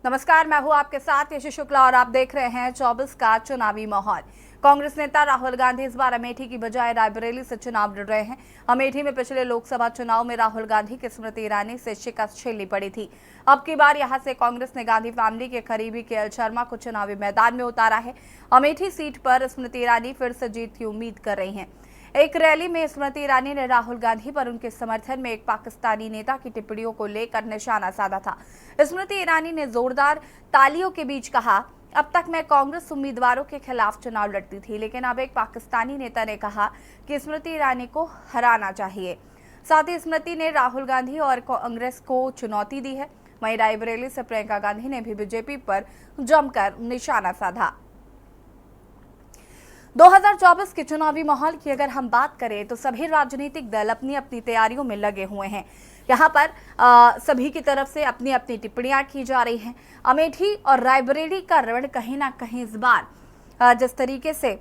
नमस्कार, मैं हूं आपके साथ यशु शुक्ला और आप देख रहे हैं 24 का चुनावी माहौल। कांग्रेस नेता राहुल गांधी इस बार अमेठी की बजाय रायबरेली से चुनाव लड़ रहे हैं। अमेठी में पिछले लोकसभा चुनाव में राहुल गांधी की स्मृति ईरानी से शिकस्त झेलनी पड़ी थी। अब की बार यहां से कांग्रेस ने गांधी फैमिली के करीबी केएल शर्मा को चुनावी मैदान में उतारा है। अमेठी सीट पर स्मृति ईरानी फिर से जीत की उम्मीद कर रही हैं। एक रैली में स्मृति ईरानी ने राहुल गांधी पर उनके समर्थन में एक पाकिस्तानी नेता की टिप्पणियों को लेकर निशाना साधा था। स्मृति ईरानी ने जोरदार तालियों के बीच कहा, अब तक मैं कांग्रेस उम्मीदवारों के खिलाफ चुनाव लड़ती थी, लेकिन अब एक पाकिस्तानी नेता ने कहा कि स्मृति ईरानी को हराना चाहिए। साथ ही स्मृति ने राहुल गांधी और कांग्रेस को चुनौती दी है। वहीं रायबरेली से प्रियंका गांधी ने भी बीजेपी पर जमकर निशाना साधा। 2024 के चुनावी माहौल की अगर हम बात करें तो सभी राजनीतिक दल अपनी अपनी तैयारियों में लगे हुए हैं। यहाँ पर सभी की तरफ से अपनी अपनी टिप्पणियां की जा रही हैं। अमेठी और रायबरेली का रण कहीं ना कहीं इस बार जिस तरीके से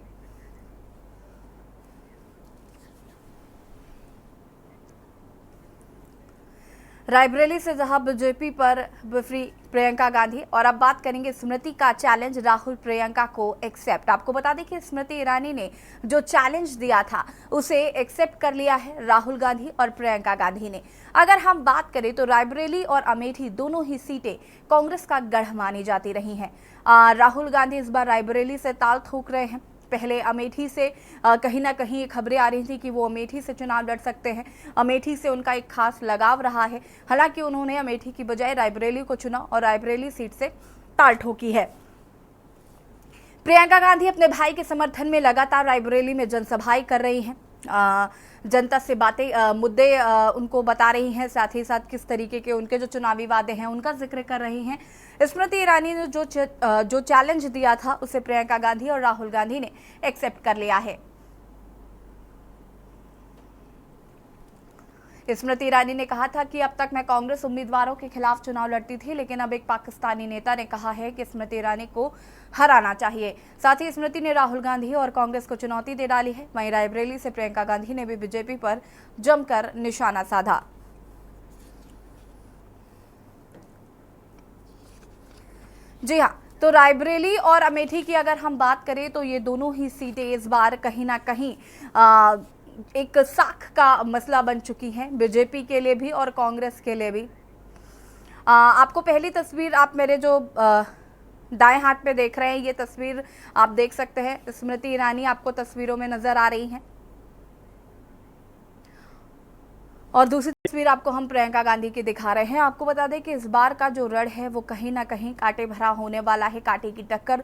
रायबरेली से जहां बीजेपी पर बिफरी प्रियंका गांधी, और अब बात करेंगे स्मृति का चैलेंज राहुल प्रियंका को एक्सेप्ट। आपको बता दें कि स्मृति ईरानी ने जो चैलेंज दिया था उसे एक्सेप्ट कर लिया है राहुल गांधी और प्रियंका गांधी ने। अगर हम बात करें तो रायबरेली और अमेठी दोनों ही सीटें कांग्रेस का गढ़ मानी जाती रही हैं। राहुल गांधी इस बार रायबरेली से ताल ठोक रहे हैं। पहले अमेठी से कहीं ना कहीं खबरें आ रही थी कि वो अमेठी से चुनाव लड़ सकते हैं। अमेठी से उनका एक खास लगाव रहा है। हालांकि उन्होंने अमेठी की बजाय रायबरेली को चुना और रायबरेली सीट से ताल ठोकी है। प्रियंका गांधी अपने भाई के समर्थन में लगातार रायबरेली में जनसभाएं कर रही हैं। जनता से बातें मुद्दे उनको बता रही हैं, साथ ही साथ किस तरीके के उनके जो चुनावी वादे हैं उनका जिक्र कर रही हैं। स्मृति ईरानी ने जो चैलेंज दिया था उसे प्रियंका गांधी और राहुल गांधी ने एक्सेप्ट कर लिया है। स्मृति ईरानी ने कहा था कि अब तक मैं कांग्रेस उम्मीदवारों के खिलाफ चुनाव लड़ती थी, लेकिन अब एक पाकिस्तानी नेता ने कहा है कि स्मृति ईरानी को हराना चाहिए। साथ ही स्मृति ने राहुल गांधी और कांग्रेस को चुनौती दे डाली है। वहीं रायबरेली से प्रियंका गांधी ने भी बीजेपी पर जमकर निशाना साधा। जी हाँ, तो रायबरेली और अमेठी की अगर हम बात करें तो ये दोनों ही सीटें इस बार कहीं ना कहीं एक साख का मसला बन चुकी हैं, बीजेपी के लिए भी और कांग्रेस के लिए भी। आपको पहली तस्वीर आप मेरे जो दाएं हाथ पे देख रहे हैं, ये तस्वीर आप देख सकते हैं। स्मृति ईरानी आपको तस्वीरों में नजर आ रही हैं और दूसरी तस्वीर आपको हम प्रियंका गांधी की दिखा रहे हैं। आपको बता दें कि इस बार का जो रण है वो कहीं ना कहीं कांटे भरा होने वाला है। कांटे की टक्कर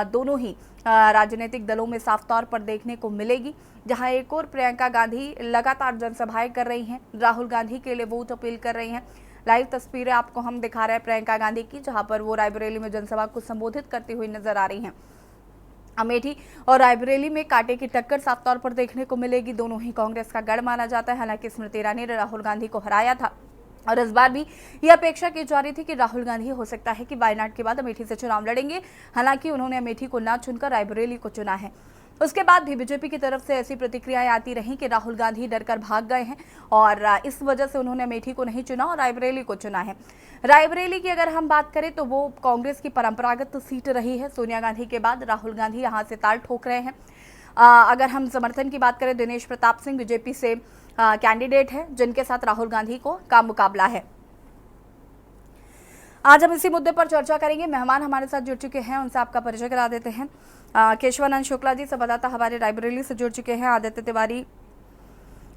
दोनों ही राजनीतिक दलों में साफ तौर पर देखने को मिलेगी। जहां एक और प्रियंका गांधी लगातार जनसभाएं कर रही हैं, राहुल गांधी के लिए वोट अपील कर रही हैं। लाइव तस्वीरें आपको हम दिखा रहे हैं प्रियंका गांधी की, जहां पर वो रायबरेली में जनसभा को संबोधित करती हुई नजर आ रही हैं। अमेठी और रायबरेली में कांटे की टक्कर साफ तौर पर देखने को मिलेगी। दोनों ही कांग्रेस का गढ़ माना जाता है। हालांकि स्मृति ईरानी ने राहुल गांधी को हराया था और इस बार भी ये अपेक्षा की जा रही थी कि राहुल गांधी हो सकता है कि वायनाड के बाद अमेठी से चुनाव लड़ेंगे। हालांकि उन्होंने अमेठी को न चुनकर रायबरेली को चुना है। उसके बाद भी बीजेपी की तरफ से ऐसी प्रतिक्रियाएं आती रहीं कि राहुल गांधी डरकर भाग गए हैं और इस वजह से उन्होंने अमेठी को नहीं चुना और रायबरेली को चुना है। रायबरेली की अगर हम बात करें तो वो कांग्रेस की परंपरागत सीट रही है। सोनिया गांधी के बाद राहुल गांधी यहां से ताल ठोक रहे हैं। अगर हम समर्थन की बात करें, दिनेश प्रताप सिंह बीजेपी से कैंडिडेट है जिनके साथ राहुल गांधी का मुकाबला है। आज हम इसी मुद्दे पर चर्चा करेंगे। मेहमान हमारे साथ जुड़ चुके हैं, उनसे आपका परिचय करा देते हैं। केशवानंद शुक्ला जी संवाददाता हमारे रायबरेली से जुड़ चुके हैं। आदित्य तिवारी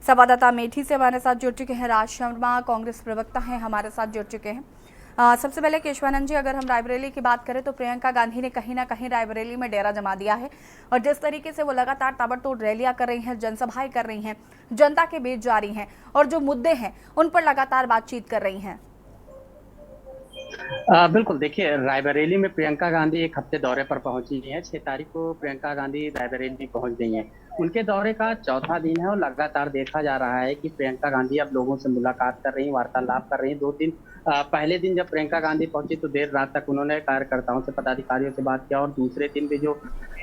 संवाददाता अमेठी से हमारे साथ जुड़ चुके हैं। राज शर्मा कांग्रेस प्रवक्ता हैं, हमारे साथ जुड़ चुके हैं। सबसे पहले केशवानंद जी, अगर हम रायबरेली की बात करें तो प्रियंका गांधी ने कहीं ना कहीं रायबरेली में डेरा जमा दिया है और जिस तरीके से वो लगातार ताबड़तोड़ रैलियां कर रही हैं, जनसभाएं कर रही हैं, जनता के बीच जा रही हैं और जो मुद्दे हैं उन पर लगातार बातचीत कर रही हैं। बिल्कुल, देखिए रायबरेली में प्रियंका गांधी एक हफ्ते दौरे पर पहुंची है। 6 तारीख को प्रियंका गांधी रायबरेली पहुंच गई हैं। उनके दौरे का चौथा दिन है और लगातार देखा जा रहा है कि प्रियंका गांधी अब लोगों से मुलाकात कर रही, वार्तालाप कर रही, 2-3 पहले दिन जब प्रियंका गांधी पहुंची तो देर रात तक उन्होंने कार्यकर्ताओं से, पदाधिकारियों से बात किया, और दूसरे दिन भी जो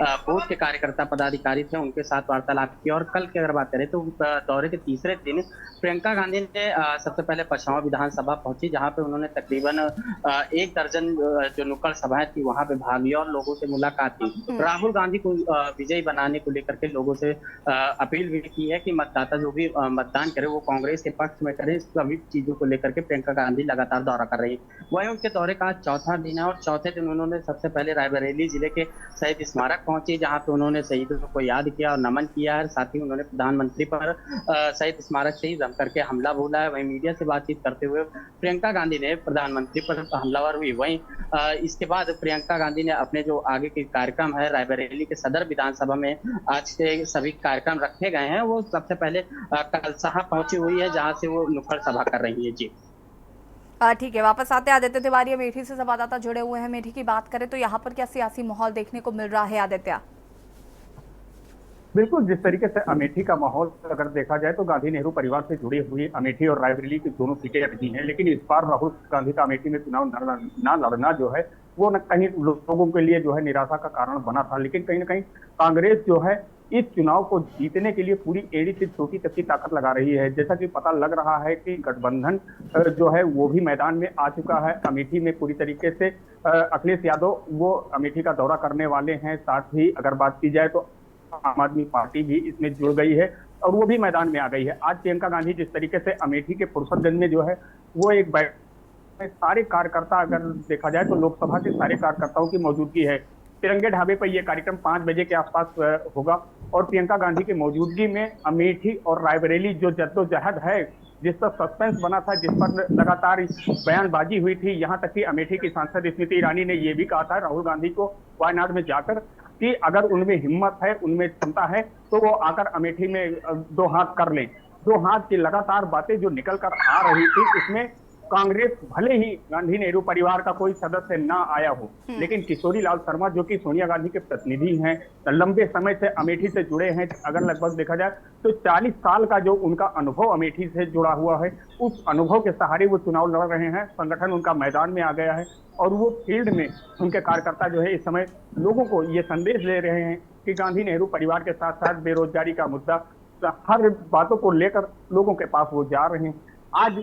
बूथ के कार्यकर्ता पदाधिकारी थे उनके साथ वार्तालाप किया। और कल की अगर बात करें तो दौरे के तीसरे दिन प्रियंका गांधी ने सबसे पहले पछावा विधानसभा पहुंची, जहां पे उन्होंने तकरीबन 1 दर्जन जो नुक्कड़ सभाएं थी वहां पे भाग लिया और लोगों से मुलाकात की। राहुल गांधी को विजयी बनाने को लेकर के लोगों से अपील भी की है कि मतदाता जो भी मतदान करे वो कांग्रेस के पक्ष में करे। सभी चीजों को लेकर के प्रियंका गांधी लगातार दौरा कर रही है। वहीं उनके दौरे का आज चौथा दिन है और चौथे दिन उन्होंने सबसे पहले रायबरेली जिले के शहीद स्मारक पहुंची, जहां पे उन्होंने शहीदों को याद किया और नमन किया है। साथ ही उन्होंने प्रधानमंत्री पर शहीद स्मारक से ही जम करके हमला बोला है। वहीं मीडिया से बातचीत करते हुए प्रियंका गांधी ने प्रधानमंत्री पर हमलावर हुई। वहीं इसके बाद प्रियंका गांधी ने अपने जो आगे के कार्यक्रम है रायबरेली के सदर विधानसभा में आज के सभी कार्यक्रम रखे गए हैं, वो सबसे पहले कलसाहा पहुंची हुई है, जहां से वो नुक्कड़ सभा कर रही है। जी ठीक है, वापस आते हैं आदित्य तिवारी अमेठी से संवाददाता जुड़े हुए हैं। अमेठी की बात करें तो यहाँ पर क्या सियासी माहौल देखने को मिल रहा है आदित्य? बिल्कुल, जिस तरीके से अमेठी का माहौल अगर देखा जाए तो गांधी नेहरू परिवार से जुड़ी हुई अमेठी और रायबरेली की दोनों सीटें रही हैं, लेकिन इस बार राहुल गांधी का अमेठी में चुनाव न लड़ना जो है वो न कहीं लोगों के लिए जो है निराशा का कारण बना था। लेकिन कहीं ना कहीं कांग्रेस जो है इस चुनाव को जीतने के लिए पूरी एड़ी से छोटी तक की ताकत लगा रही है। जैसा कि पता लग रहा है कि गठबंधन जो है वो भी मैदान में आ चुका है। अमेठी में पूरी तरीके से अखिलेश यादव वो अमेठी का दौरा करने वाले हैं। साथ ही अगर बात की जाए तो आम आदमी पार्टी भी इसमें जुड़ गई है और वो भी मैदान में आ गई है। आज प्रियंका गांधी जिस तरीके से अमेठी के फुर्सतगंज में जो है वो एक सारे कार्यकर्ता, अगर देखा जाए तो लोकसभा के सारे कार्यकर्ताओं की मौजूदगी है। तिरंगे ढाबे पर यह कार्यक्रम 5 बजे के आसपास होगा और प्रियंका गांधी की मौजूदगी में अमेठी और रायबरेली जो जद्दोजहद है, जिस पर सस्पेंस बना था, जिस पर लगातार बयानबाजी हुई थी, यहाँ तक कि अमेठी की सांसद स्मृति ईरानी ने यह भी कहा था राहुल गांधी को वायनाड में जाकर कि अगर उनमें हिम्मत है, उनमें क्षमता है तो वो आकर अमेठी में 2 हाथ कर लें। 2 हाथ की लगातार बातें जो निकल कर आ रही थी, इसमें कांग्रेस भले ही गांधी नेहरू परिवार का कोई सदस्य ना आया हो, लेकिन किशोरी लाल शर्मा जो कि सोनिया गांधी के प्रतिनिधि हैं, लंबे समय से अमेठी से जुड़े हैं, अगर लगभग देखा जाए तो 40 साल का जो उनका अनुभव अमेठी से जुड़ा हुआ है, उस अनुभव के सहारे वो चुनाव लड़ रहे हैं। संगठन उनका मैदान में आ गया है और वो फील्ड में उनके कार्यकर्ता जो है इस समय लोगों को ये संदेश दे रहे हैं कि गांधी नेहरू परिवार के साथ साथ बेरोजगारी का मुद्दा, हर बातों को लेकर लोगों के पास वो जा रहे हैं। आज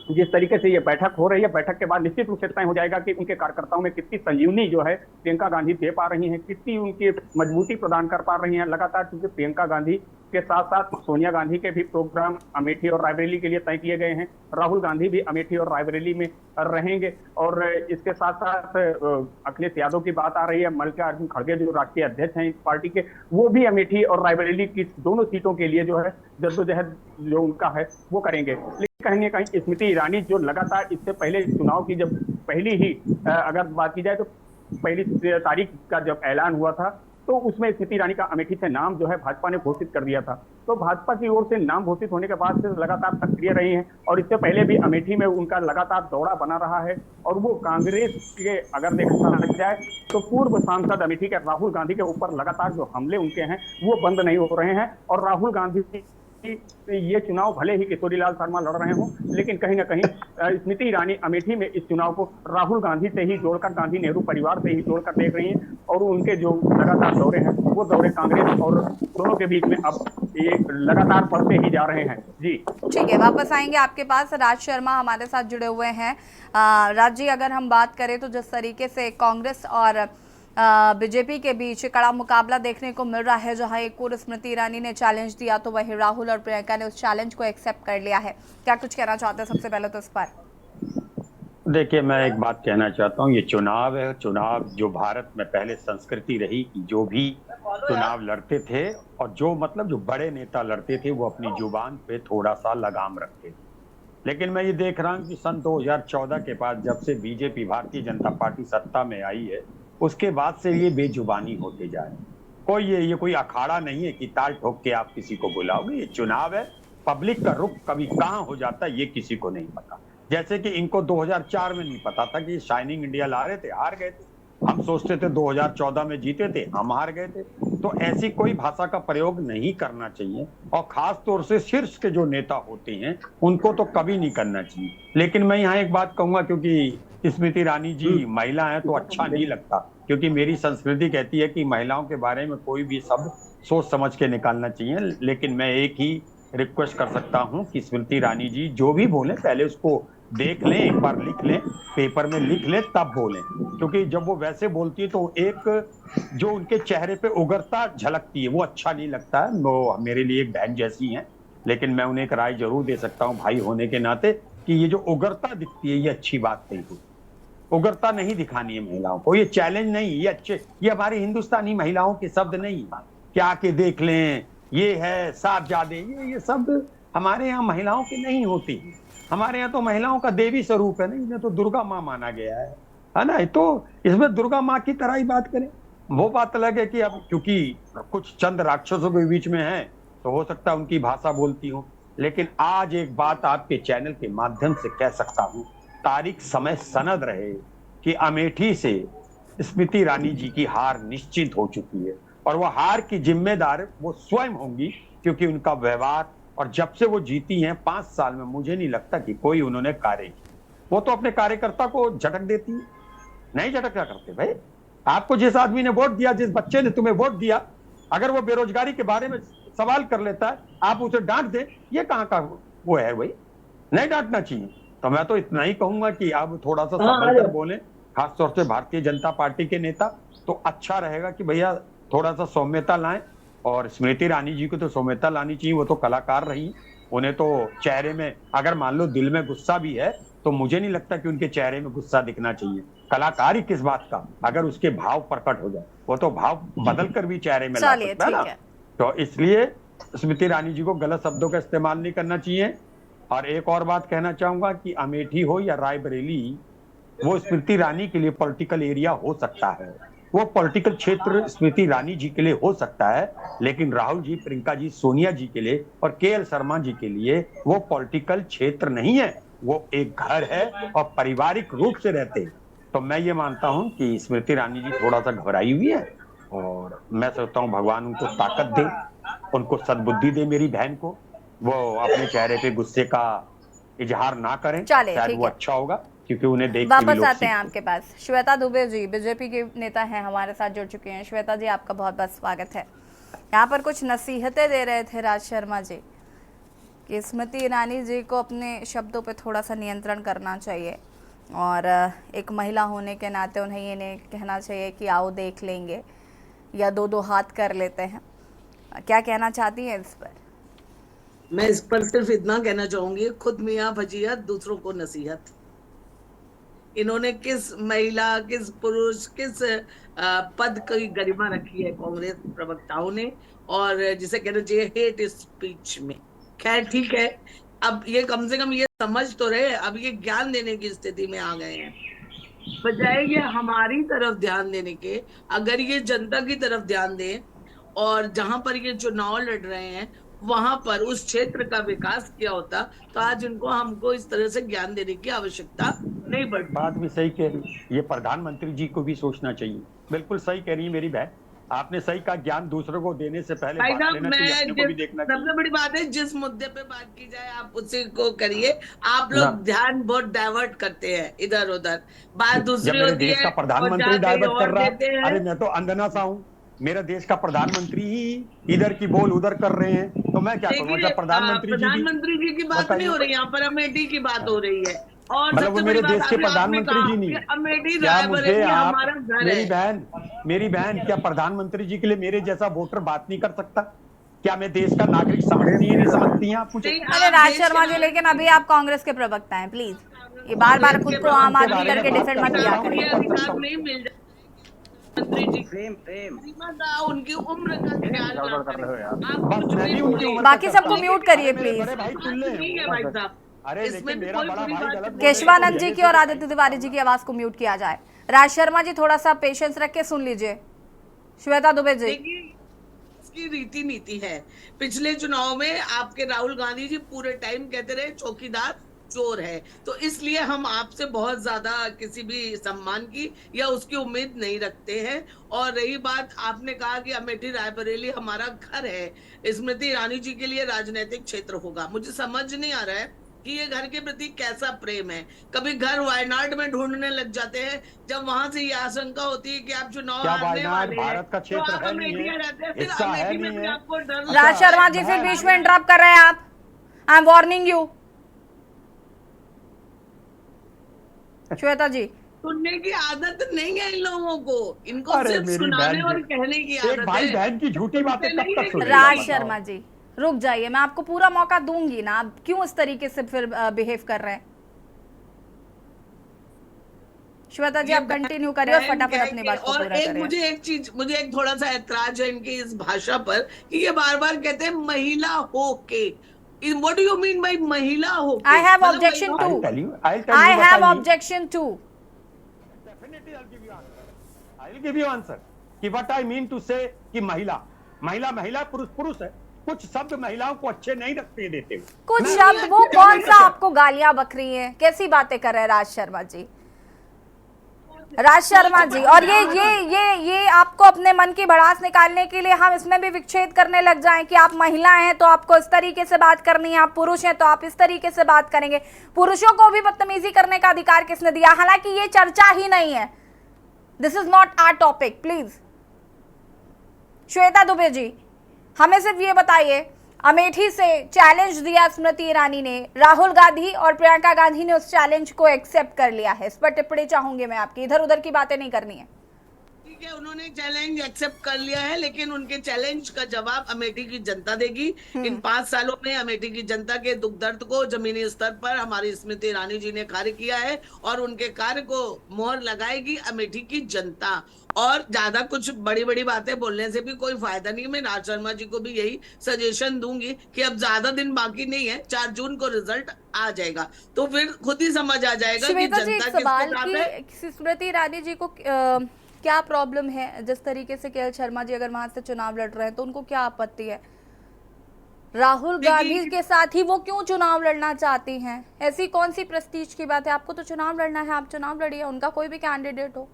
जिस तरीके से ये बैठक हो रही है, बैठक के बाद निश्चित रूप से तय हो जाएगा कि उनके कार्यकर्ताओं में कितनी संजीवनी जो है प्रियंका गांधी दे पा रही हैं, कितनी उनकी मजबूती प्रदान कर पा रही हैं। लगातार क्योंकि प्रियंका गांधी के साथ साथ सोनिया गांधी के भी प्रोग्राम अमेठी और रायबरेली के लिए तय किए गए हैं। राहुल गांधी भी अमेठी और रायबरेली में रहेंगे और इसके साथ साथ अखिलेश यादव की बात आ रही है। मल्लिकार्जुन खड़गे जो राष्ट्रीय अध्यक्ष हैं इस पार्टी के, वो भी अमेठी और रायबरेली की दोनों सीटों के लिए जो है जद्दोजहद जो उनका है वो करेंगे। कहीं ना कहीं स्मृति ईरानी जो लगातार इससे पहले चुनाव की जब पहली ही अगर बात की जाए तो पहली तारीख का जब ऐलान हुआ था तो उसमें स्मृति ईरानी का अमेठी से नाम जो है भाजपा ने घोषित कर दिया था। तो भाजपा की ओर से नाम घोषित होने के बाद से लगातार सक्रिय रही हैं और इससे पहले भी अमेठी में उनका लगातार दौरा बना रहा है। और वो कांग्रेस के अगर देखा जाए तो पूर्व सांसद अमेठी के राहुल गांधी के ऊपर लगातार जो हमले उनके हैं वो बंद नहीं हो रहे हैं। और राहुल गांधी ये चुनाव भले ही किशोरी लाल शर्मा लड़ रहे हों, लेकिन कहीं ना कहीं स्मृति ईरानी अमेठी में इस चुनाव को राहुल गांधी से ही जोड़कर, गांधी नेहरू परिवार से ही जोड़कर देख रही हैं और उनके जो लगातार दौरे हैं वो दौरे कांग्रेस और दोनों के बीच में अब ये लगातार बढ़ते ही जा रहे हैं। जी ठीक है, वापस आएंगे आपके पास। राज शर्मा हमारे साथ जुड़े हुए हैं। राज जी, अगर हम बात करें तो जिस तरीके से कांग्रेस और बीजेपी के बीच कड़ा मुकाबला देखने को मिल रहा है, जहां एक और स्मृति ईरानी ने चैलेंज दिया तो वहीं राहुल और प्रियंका ने उस चैलेंज को एक्सेप्ट कर लिया है। क्या कुछ कहना चाहते हैं सबसे पहले तो इस पर? देखिए, मैं एक बात कहना चाहता हूँ, ये चुनाव है। चुनाव जो भारत में पहले संस्कृति रही कि जो भी चुनाव लड़ते थे और जो बड़े नेता लड़ते थे वो अपनी जुबान पे थोड़ा सा लगाम रखते थे। लेकिन मैं ये देख रहा हूँ कि सन 2014 के बाद जब से बीजेपी भारतीय जनता पार्टी सत्ता में आई है, उसके बाद से ये बेजुबानी होते जा रहे हैं। कोई ये कोई अखाड़ा नहीं है कि ताल ठोक के आप किसी को बुलाओगे। ये चुनाव है, पब्लिक का रुख कभी कहाँ हो जाता है ये किसी को नहीं पता। जैसे कि इनको 2004 में नहीं पता था कि शाइनिंग इंडिया ला रहे थे, हार गए थे। हम सोचते थे 2014 में जीते थे, हम हार गए थे। तो ऐसी कोई भाषा का प्रयोग नहीं करना चाहिए, और खास तौर से शीर्ष के जो नेता होते हैं उनको तो कभी नहीं करना चाहिए। लेकिन मैं यहाँ एक बात कहूंगा, क्योंकि स्मृति ईरानी जी महिला हैं तो अच्छा नहीं लगता, क्योंकि मेरी संस्कृति कहती है कि महिलाओं के बारे में कोई भी शब्द सोच समझ के निकालना चाहिए। लेकिन मैं एक ही रिक्वेस्ट कर सकता हूं कि स्मृति ईरानी जी जो भी बोले पहले उसको देख लें, एक बार लिख लें, पेपर में लिख लें, तब बोलें। क्योंकि जब वो वैसे बोलती है तो एक जो उनके चेहरे पे उग्रता झलकती है वो अच्छा नहीं लगता है। वो मेरे लिए एक बहन जैसी हैं, लेकिन मैं उन्हें एक राय जरूर दे सकता हूं भाई होने के नाते कि ये जो उग्रता दिखती है ये अच्छी बात नहीं है। उग्रता नहीं दिखानी है महिलाओं को, ये चैलेंज नहीं, ये अच्छे, ये हमारी हिंदुस्तानी महिलाओं के शब्द नहीं क्या आके देख लें, ये है साहबजादे, ये शब्द हमारे यहाँ महिलाओं की नहीं होती। हमारे यहाँ तो महिलाओं का देवी स्वरूप है ना, इन्हें तो दुर्गा माँ माना गया है ना। तो इसमें दुर्गा माँ की तरह ही बात करें। वो बात अलग है कि अब क्योंकि कुछ चंद राक्षसों के बीच में है तो हो सकता है उनकी भाषा बोलती हो, लेकिन आज एक बात आपके चैनल के माध्यम से कह सकता हूँ, तारीख समय सनद रहे कि अमेठी से स्मृति ईरानी जी की हार निश्चित हो चुकी है, और वह हार की जिम्मेदार वो स्वयं होंगी, क्योंकि उनका व्यवहार, और जब से वो जीती हैं 5 साल में मुझे नहीं लगता कि कोई उन्होंने कार्य किया। वो तो अपने कार्यकर्ता को झटक देती है, नहीं झटका करते भाई। आपको जिस आदमी ने वोट दिया, जिस बच्चे ने तुम्हें वोट दिया, अगर वो बेरोजगारी के बारे में सवाल कर लेता है आप उसे डांट दे, ये कहाँ का वो है भाई, नहीं डांटना चाहिए। तो मैं तो इतना ही कहूंगा कि आप थोड़ा सा संभल कर बोलें, खासतौर से भारतीय जनता पार्टी के नेता, तो अच्छा रहेगा कि भैया थोड़ा सा सौम्यता लाएं। और स्मृति ईरानी जी को तो सौम्यता लानी चाहिए, वो तो कलाकार रही, उन्हें तो चेहरे में अगर मान लो दिल में गुस्सा भी है तो मुझे नहीं लगता कि उनके चेहरे में गुस्सा दिखना चाहिए। कलाकार ही किस बात का, अगर उसके भाव प्रकट हो जाए, वो तो भाव बदल कर भी चेहरे में ला सकता है ना। तो इसलिए स्मृति ईरानी जी को गलत शब्दों का इस्तेमाल नहीं करना चाहिए। और एक और बात कहना चाहूंगा कि अमेठी हो या रायबरेली, वो स्मृति ईरानी के लिए पॉलिटिकल एरिया हो सकता है, वो पॉलिटिकल क्षेत्र स्मृति ईरानी जी के लिए हो सकता है, लेकिन राहुल जी, प्रियंका जी, सोनिया जी के लिए और केएल शर्मा जी के लिए वो पॉलिटिकल क्षेत्र नहीं है, वो एक घर है और पारिवारिक रूप से रहते हैं। तो मैं ये मानता हूं कि स्मृति ईरानी जी थोड़ा सा घबराई हुई है, और मैं सोचता हूं भगवान उनको ताकत दे, उनको सद्बुद्धि दे, मेरी बहन को, वो अपने चेहरे पे गुस्से का इजहार ना करें, शायद वो अच्छा होगा, क्योंकि उन्हें देख के भी लोग वापस आते हैं आपके पास। श्वेता दुबे जी बीजेपी के नेता हैं, हमारे साथ जुड़ चुके हैं। श्वेता जी, आपका बहुत बहुत स्वागत है। यहाँ पर कुछ नसीहतें दे रहे थे राज शर्मा जी कि स्मृति ईरानी जी को अपने शब्दों पे थोड़ा सा नियंत्रण करना चाहिए, और एक महिला होने के नाते उन्हें ये नहीं कहना चाहिए कि आओ देख लेंगे या दो दो हाथ कर लेते हैं। क्या कहना चाहती हैं इस पर? मैं इस पर सिर्फ इतना कहना चाहूंगी, खुद मियाँ भजिया दूसरों को नसीहत। इन्होंने किस महिला, किस पुरुष, किस पद की गरिमा रखी है कांग्रेस प्रवक्ताओं ने, और जिसे कहना चाहिए हेट स्पीच में। खैर ठीक है, अब ये कम से कम ये समझ तो रहे, अब ये ज्ञान देने की स्थिति में आ गए हैं। बजाय ये हमारी तरफ ध्यान देने के, अगर ये जनता की तरफ ध्यान दें और जहां पर ये चुनाव लड़ रहे हैं वहां पर उस क्षेत्र का विकास किया होता, तो आज इनको हमको इस तरह से ज्ञान देने की आवश्यकता नहीं पड़ती। बात भी सही कह रही, ये प्रधानमंत्री जी को भी सोचना चाहिए। बिल्कुल सही कह रही है मेरी बहन, आपने सही कहा, ज्ञान दूसरों को देने से पहले बात लेना चाहिए, अपने को भी देखना चाहिए। सबसे बड़ी बात है, जिस मुद्दे पे बात की जाए आप उसी को करिए। आप लोग ध्यान बहुत डाइवर्ट करते हैं इधर उधर, बात दूसरी होती है। देश का प्रधानमंत्री डाइवर्ट कर रहा है, अरे मैं तो अंधना सा हूँ, मेरा देश का प्रधानमंत्री ही इधर की बोल उधर कर रहे हैं, तो मैं क्या करूँ? जब प्रधानमंत्री जी की बात नहीं हो रही, यहाँ पर अमेठी की बात हो रही है। और मतलब वो मेरे देश के प्रधानमंत्री जी नहीं, अमेठी क्या मुझे आप, हमारा घर है। मेरी बहन, क्या प्रधानमंत्री जी के लिए मेरे जैसा वोटर बात नहीं कर सकता? क्या मैं देश का नागरिक समझती है, नहीं समझती हैं आप मुझे? अरे राज शर्मा जी, लेकिन अभी आप कांग्रेस के प्रवक्ता हैं, प्लीज ये बार बार खुद को आम आदमी करके डिफेंड मत किया करें। मंत्री जी उनकी उम्र का ख्याल बाकी सबको म्यूट करिए प्लीज। अरे लेकिन मेरा बड़ा भाई गलत, केशवानंद जी की और आदित्य तिवारी जी की आवाज को म्यूट किया जाए। राज शर्मा जी थोड़ा सा पेशेंस रख के सुन लीजिए। श्वेता दुबे जी, इसकी रीति नीति है। पिछले चुनाव में आपके राहुल गांधी जी पूरे टाइम कहते रहे चौकीदार चोर है। तो इसलिए हम आपसे बहुत ज्यादा किसी भी सम्मान की या उसकी उम्मीद नहीं रखते हैं। और रही बात, आपने कहा कि अमेठी रायबरेली हमारा घर है, स्मृति ईरानी जी के लिए राजनीतिक क्षेत्र होगा। मुझे समझ नहीं आ रहा है कि ये घर के प्रति कैसा प्रेम है। कभी घर वायनाड में ढूंढने लग जाते हैं, जब वहां से ये आशंका होती है कि आप चुनाव क्या हारने वायनाड वाले हैं, भारत का तो क्षेत्र आप है नहीं अमेठी है? रहते हैं, फिर हिस्सा है अमेठी में नहीं भी है? आपको डर अच्छा, राज शर्मा जी फिर बीच में इंटरप्ट कर रहे हैं आप। I am warning you. Shweta ji, सुनने की आदत नहीं है इन लोगों को, इनको अरे सिर्फ मेरी सुनाने बहन और जी, कहने की एक आदत भाई है। बहन की झूठी बातें सुनते कब नहीं तक है कि सुनेगा? राज बताओ। शर्मा जी रुक जाइए, मैं आपको पूरा मौका दूंगी ना। आप क्यों इस तरीके से फिर बिहेव कर रहे हैं? श्वेता जी ये आप कंटिन्यू करिए और बहन फटाफट कह अपनी के, बात को और पूरा एक करिए। मुझे एक थोड़ा सा ऐतराज है इनकी इस भाषा पर कि ये बार बार कहते हैं महिला होके। What do you mean by महिला होके? आई हैव मतलब ऑब्जेक्शन महिलाओं- to. I'll tell I you what have I mean. Objection to. Definitely I'll give you answer. I'll give you answer. कि what I mean to say कि महिला पुरुष पुरुष है। कुछ शब्द महिलाओं को अच्छे नहीं रखते देते हुए। कुछ मैं- शब्द वो कौन सा आपको गालियां बक रही हैं? कैसी बातें कर रहे हैं राज शर्मा जी? राज शर्मा जी, और ये आपको अपने मन की भड़ास निकालने के लिए हम इसमें भी विच्छेद करने लग जाएं कि आप महिला हैं तो आपको इस तरीके से बात करनी है, आप पुरुष हैं तो आप इस तरीके से बात करेंगे। पुरुषों को भी बदतमीजी करने का अधिकार किसने दिया? हालांकि ये चर्चा ही नहीं है। This is not our topic, please. Shweta Dubey ji, हमें सिर्फ ये बताइए, अमेठी से चैलेंज दिया स्मृति ईरानी ने, राहुल गांधी और प्रियंका गांधी ने उस चैलेंज को एक्सेप्ट कर लिया है। इस पर टिप्पणी चाहूंगी मैं आपकी, इधर उधर की बातें नहीं करनी है। ठीक है, उन्होंने चैलेंज एक्सेप्ट कर लिया है, लेकिन उनके चैलेंज का जवाब अमेठी की जनता देगी। इन 5 सालों में अमेठी की जनता के दुख दर्द को जमीनी स्तर पर हमारी स्मृति ईरानी जी ने कार्य किया है, और उनके कार्य को मोहर लगाएगी अमेठी की जनता। और ज्यादा कुछ बड़ी बड़ी बातें बोलने से भी कोई फायदा नहीं। मैं राज शर्मा जी को भी यही सजेशन दूंगी कि अब ज्यादा दिन बाकी नहीं है, 4 जून को रिजल्ट आ जाएगा, तो फिर खुद ही समझ आ जाएगा कि श्वेता जी, जनता एक किसके सवाल साथ है। कि स्मृति ईरानी जी को क्या प्रॉब्लम है? जिस तरीके से केएल शर्मा जी अगर वहां से चुनाव लड़ रहे हैं तो उनको क्या आपत्ति है? राहुल गांधी के साथ ही वो क्यों चुनाव लड़ना चाहती हैं? ऐसी कौन सी प्रेस्टीज की बात है? आपको तो चुनाव लड़ना है, आप चुनाव लड़िए, उनका कोई भी कैंडिडेट हो।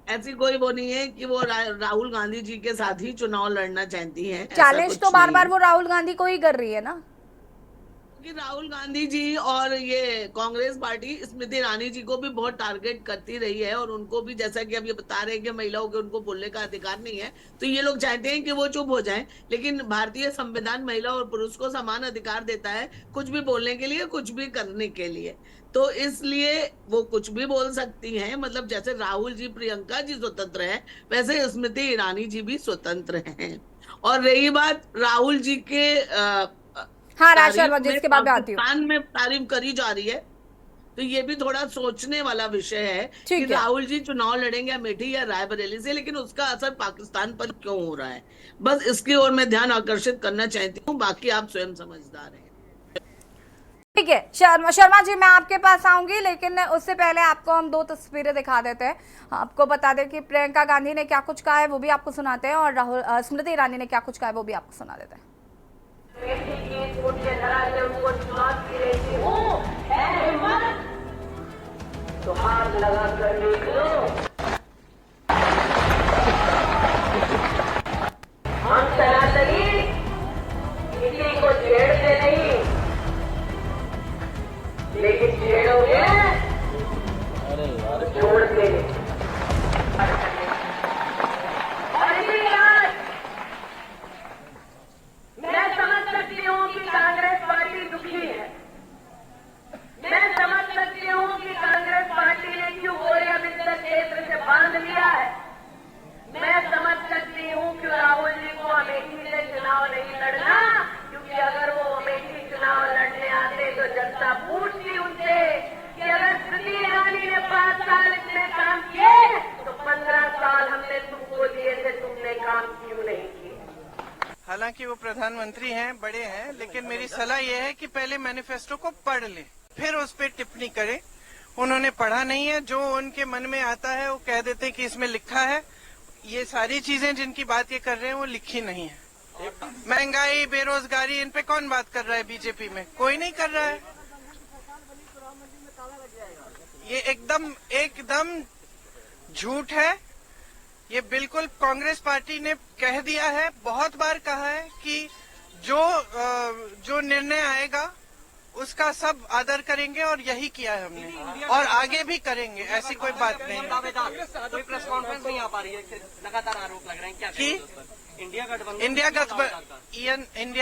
ऐसी कोई वो नहीं है कि वो राहुल गांधी जी के साथ ही चुनाव लड़ना चाहती हैं। चैलेंज तो बार बार वो राहुल गांधी को ही कर रही है ना। क्योंकि राहुल गांधी जी और ये कांग्रेस पार्टी स्मृति ईरानी जी को भी बहुत टारगेट करती रही है, और उनको भी, जैसा कि अब ये बता रहे हैं कि महिलाओं के उनको बोलने का अधिकार नहीं है, तो ये लोग चाहते हैं कि वो चुप हो जाएं। लेकिन भारतीय संविधान महिला और पुरुष को समान अधिकार देता है कुछ भी बोलने के लिए, कुछ भी करने के लिए। तो इसलिए वो कुछ भी बोल सकती हैं। मतलब जैसे राहुल जी, प्रियंका जी स्वतंत्र है, वैसे स्मृति ईरानी जी भी स्वतंत्र हैं। और रही बात राहुल जी के हाँ राज शर्मा जी, इसके बाद मैं आती हूँ। पाकिस्तान में तारीफ करी जा रही है, तो ये भी थोड़ा सोचने वाला विषय है कि ठीक है। राहुल जी चुनाव लड़ेंगे अमेठी या रायबरेली से, लेकिन उसका असर पाकिस्तान पर क्यों हो रहा है, बस इसकी ओर मैं ध्यान आकर्षित करना चाहती हूँ। बाकी आप स्वयं समझदार हैं। ठीक है शर्मा जी, मैं आपके पास आऊंगी, लेकिन उससे पहले आपको हम 2 तस्वीरें दिखा देते हैं। आपको बता दें कि प्रियंका गांधी ने क्या कुछ कहा है वो भी आपको सुनाते हैं, और राहुल स्मृति ईरानी ने क्या कुछ कहा है वो भी आपको सुना देते हैं। तो हाथ लगा कर देख लो, हम सनातनी किसी को छेड़ते नहीं, लेकिन छेड़ोगे तो छोड़ते नहीं। और इसीलिए आज मैं समझ सकती हूँ कि कांग्रेस पार्टी दुखी है। मैं समझ सकती हूँ कि कांग्रेस पार्टी ने क्यों गोरिया बिस्तर क्षेत्र से बांध लिया है। मैं समझ सकती हूँ कि राहुल जी को अमेठी से चुनाव नहीं लड़ना, क्योंकि अगर वो अमेठी चुनाव लड़ने आते तो जनता पूछती उनसे कि अगर स्मृति ईरानी ने 5 साल इसमें काम किए तो 15 साल हमने तुमको दिए थे, तुमने काम क्यों नहीं किए। हालांकि वो प्रधानमंत्री हैं, बड़े हैं, लेकिन मेरी सलाह ये है कि पहले मैनिफेस्टो को पढ़ लें, फिर उस पर टिप्पणी करें। उन्होंने पढ़ा नहीं है, जो उनके मन में आता है वो कह देते हैं कि इसमें लिखा है। ये सारी चीजें जिनकी बात ये कर रहे हैं वो लिखी नहीं है। महंगाई, बेरोजगारी, इन पे कौन बात कर रहा है? बीजेपी में कोई नहीं कर रहा है। ये एकदम झूठ है। ये बिल्कुल कांग्रेस पार्टी ने कह दिया है, बहुत बार कहा है कि जो निर्णय आएगा उसका सब आदर करेंगे और यही किया है हमने और आगे भी करेंगे, ऐसी कोई बात नहीं है। कोई प्रेस कॉन्फ्रेंस नहीं आ पा रही है, लगातार आरोप लग रहे हैं क्या कि इंडिया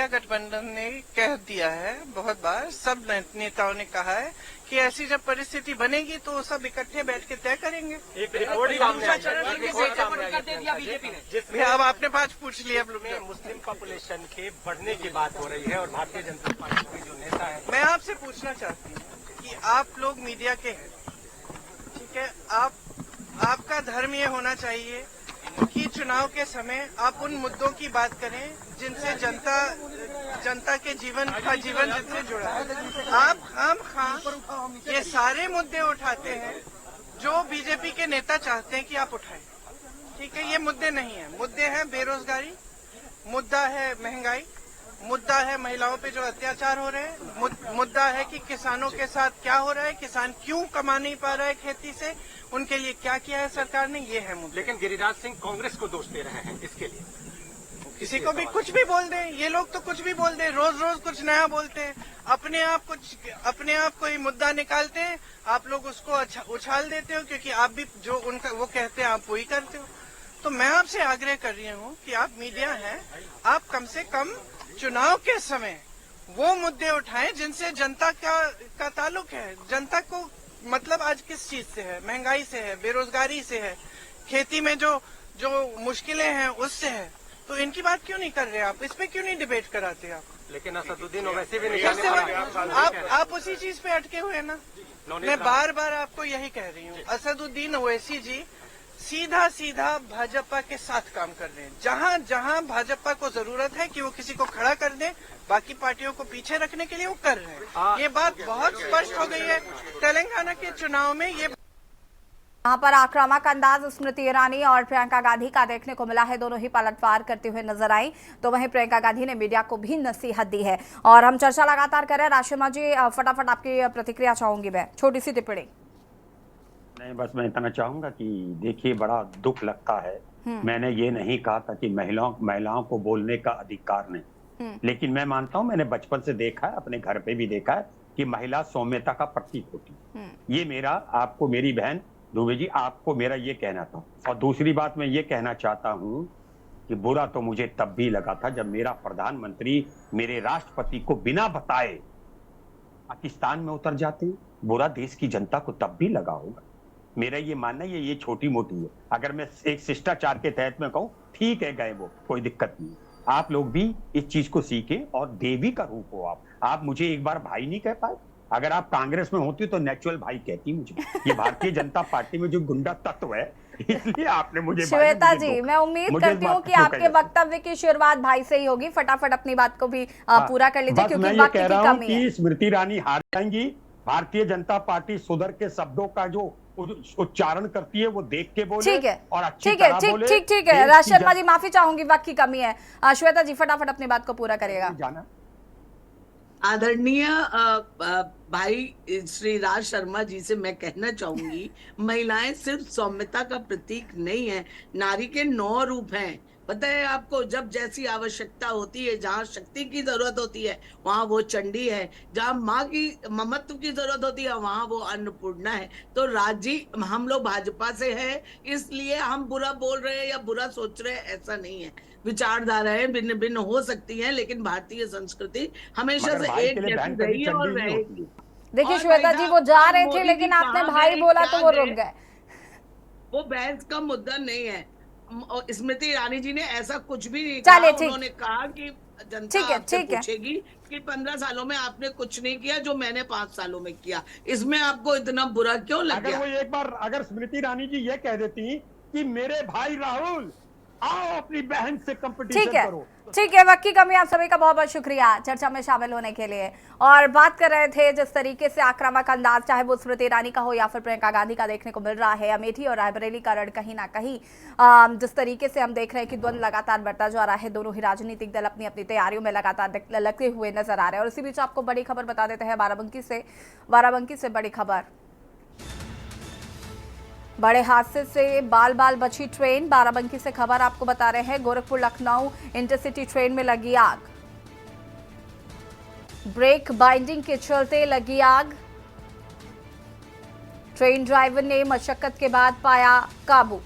गठबंधन ने कह दिया है, बहुत बार सब नेताओं ने कहा है कि ऐसी जब परिस्थिति बनेगी तो सब इकट्ठे बैठ के तय करेंगे। भैया अब आपने 5 पूछ लिया। अब लोग मुस्लिम पॉपुलेशन के बढ़ने की बात हो रही है और भारतीय जनता पार्टी के जो नेता है, मैं आपसे पूछना चाहती हूँ कि आप लोग मीडिया के हैं, ठीक है, आपका धर्म ये होना चाहिए कि चुनाव के समय आप उन मुद्दों की बात करें जिनसे जनता के जीवन जिनसे जुड़ा है। आप खाम ये सारे मुद्दे उठाते हैं जो बीजेपी के नेता चाहते हैं कि आप उठाएं, ठीक है। ये मुद्दे नहीं है, मुद्दे हैं बेरोजगारी, मुद्दा है महंगाई, मुद्दा है महिलाओं पे जो अत्याचार हो रहे हैं, मुद्दा है कि किसानों के साथ क्या हो रहा है, किसान क्यों कमा नहीं पा रहा है खेती से, उनके लिए क्या किया है सरकार ने, ये है मुद्दा। लेकिन गिरिराज सिंह कांग्रेस को दोष दे रहे हैं इसके लिए। किसी को भी कुछ भी बोल दें, ये लोग तो कुछ भी बोल दें, रोज रोज कुछ नया बोलते हैं, अपने आप कोई मुद्दा निकालते हैं, आप लोग उसको उछाल देते हो क्योंकि आप भी जो उनका वो कहते हैं आप वही करते हो। तो मैं आपसे आग्रह कर रही हूँ कि आप मीडिया हैं, आप कम से कम चुनाव के समय वो मुद्दे उठाएं जिनसे जनता का ताल्लुक है। जनता को मतलब आज किस चीज से है, महंगाई से है, बेरोजगारी से है, खेती में जो मुश्किलें हैं उससे है, तो इनकी बात क्यों नहीं कर रहे आप, इस पे क्यों नहीं डिबेट कराते आप? लेकिन असदुद्दीन ओवैसी भी आप उसी चीज पे अटके हुए हैं ना। मैं बार बार आपको यही कह रही हूँ, असदुद्दीन ओवैसी जी सीधा भाजपा के साथ काम कर रहे हैं। जहां भाजपा को जरूरत है कि वो किसी को खड़ा कर दें, बाकी पार्टियों को पीछे रखने के लिए वो कर रहे हैं। ये बात बहुत स्पष्ट हो गई है तेलंगाना के चुनाव में। ये यहाँ पर आक्रामक अंदाज स्मृति ईरानी और प्रियंका गांधी का देखने को मिला है। दोनों ही पलटवार करते हुए नजर आई। तो वहीं प्रियंका गांधी ने मीडिया को भी नसीहत दी है और हम चर्चा लगातार कर रहे हैं। राशिमा जी, फटाफट आपकी प्रतिक्रिया चाहूंगी मैं, छोटी सी टिप्पणी। नहीं, बस मैं इतना चाहूंगा कि देखिए, बड़ा दुख लगता है। मैंने ये नहीं कहा था कि महिलाओं को बोलने का अधिकार नहीं, लेकिन मैं मानता हूं, मैंने बचपन से देखा है, अपने घर पे भी देखा है कि महिला सौम्यता का प्रतीक होती है। ये मेरी बहन दुबे जी, आपको मेरा ये कहना था। और दूसरी बात मैं ये कहना चाहता हूं कि बुरा तो मुझे तब भी लगा था जब मेरा प्रधानमंत्री मेरे राष्ट्रपति को बिना बताए पाकिस्तान में उतर जाते। बुरा देश की जनता को तब भी लगा होगा। मेरा ये मानना है ये छोटी मोटी है। अगर मैं एक शिष्टाचार के तहत में कहूं, ठीक है, गए वो, कोई दिक्कत नहीं। आप लोग भी इस चीज को सीखें और देवी का रूप हो आप मुझे एक बार भाई नहीं कह पाए। अगर आप कांग्रेस में होती तो नेचुरल भाई कहती मुझे। ये भारतीय जनता पार्टी में जो गुंडा तत्व है, इसलिए आपने मुझे श्वेता जी, मैं उम्मीद करती हूँ कि आपके वक्तव्य की शुरुआत भाई से ही होगी। फटाफट अपनी बात को भी पूरा कर लीजिए क्योंकि वक्त की कमी है। स्मृति ईरानी हार जाएंगी। भारतीय जनता पार्टी सुधर के शब्दों का जो उच्चारण करती है वो देख के बोले। ठीक है और ठीक है। राज शर्मा जी, माफी चाहूंगी, वक्त की कमी है। श्वेता जी, फटाफट अपनी बात को पूरा करिएगा। जाना आदरणीय भाई श्री राज शर्मा जी से मैं कहना चाहूंगी, महिलाएं सिर्फ सौम्यता का प्रतीक नहीं है, नारी के 9 रूप हैं। पता है आपको, जब जैसी आवश्यकता होती है, जहाँ शक्ति की जरूरत होती है वहाँ वो चंडी है, जहाँ माँ की ममत्व की जरूरत होती है वहाँ वो अन्नपूर्णा है। तो राज जी, हम लोग भाजपा से हैं, इसलिए हम बुरा बोल रहे हैं या बुरा सोच रहे हैं, ऐसा नहीं है। विचारधाराएं भिन्न भिन्न हो सकती हैं, लेकिन भारतीय संस्कृति हमेशा से एक जैसी रही है और रहेगी। देखिए श्वेता जी, वो जा रहे थे लेकिन आपने भाई बोला तो वो रुक गए। वो बहस का मुद्दा नहीं है। स्मृति ईरानी जी ने ऐसा कुछ भी नहीं कहा। उन्होंने कहा कि जनता आपसे पूछेगी कि 15 सालों में आपने कुछ नहीं किया जो मैंने 5 सालों में किया। इसमें आपको इतना बुरा क्यों लग गया? अगर वो एक बार अगर स्मृति ईरानी जी ये कह देती कि मेरे भाई राहुल आओ अपनी बहन से कंपटीशन करो। ठीक है, वक्त की कमी। आप सभी का बहुत बहुत शुक्रिया चर्चा में शामिल होने के लिए। और बात कर रहे थे जिस तरीके से आक्रामक अंदाज, चाहे वो स्मृति ईरानी का हो या फिर प्रियंका गांधी का, देखने को मिल रहा है। अमेठी और रायबरेली का रण कहीं ना कहीं जिस तरीके से हम देख रहे हैं कि द्वंद्व लगातार बढ़ता जा रहा है। दोनों ही राजनीतिक दल अपनी अपनी तैयारियों में लगातार लगे हुए नजर आ रहे हैं। और इसी बीच आपको बड़ी खबर बता देते हैं बाराबंकी से बड़ी खबर। बड़े हादसे से बाल बाल बची ट्रेन। बाराबंकी से खबर आपको बता रहे हैं, गोरखपुर लखनऊ इंटरसिटी ट्रेन में लगी आग। ब्रेक बाइंडिंग के चलते लगी आग। ट्रेन ड्राइवर ने मशक्कत के बाद पाया काबू।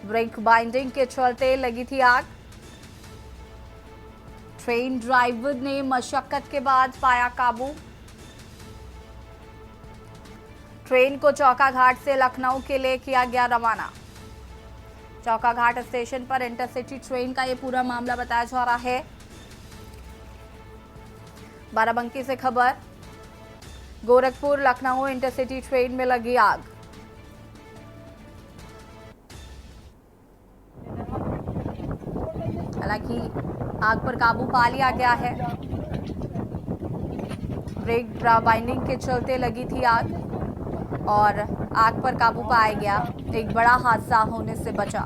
ब्रेक बाइंडिंग के चलते लगी थी आग। ट्रेन ड्राइवर ने मशक्कत के बाद पाया काबू। ट्रेन को चौका घाट से लखनऊ के लिए किया गया रवाना। चौका घाट स्टेशन पर इंटरसिटी ट्रेन का ये पूरा मामला बताया जा रहा है। बाराबंकी से खबर, गोरखपुर लखनऊ इंटरसिटी ट्रेन में लगी आग। हालांकि आग पर काबू पा लिया गया है। ब्रेक बाइंडिंग के चलते लगी थी आग और आग पर काबू पाया गया। एक बड़ा हादसा होने से बचा।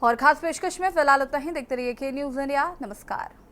और खास पेशकश में फिलहाल उतना ही। देखते रहिए के न्यूज़ इंडिया। नमस्कार।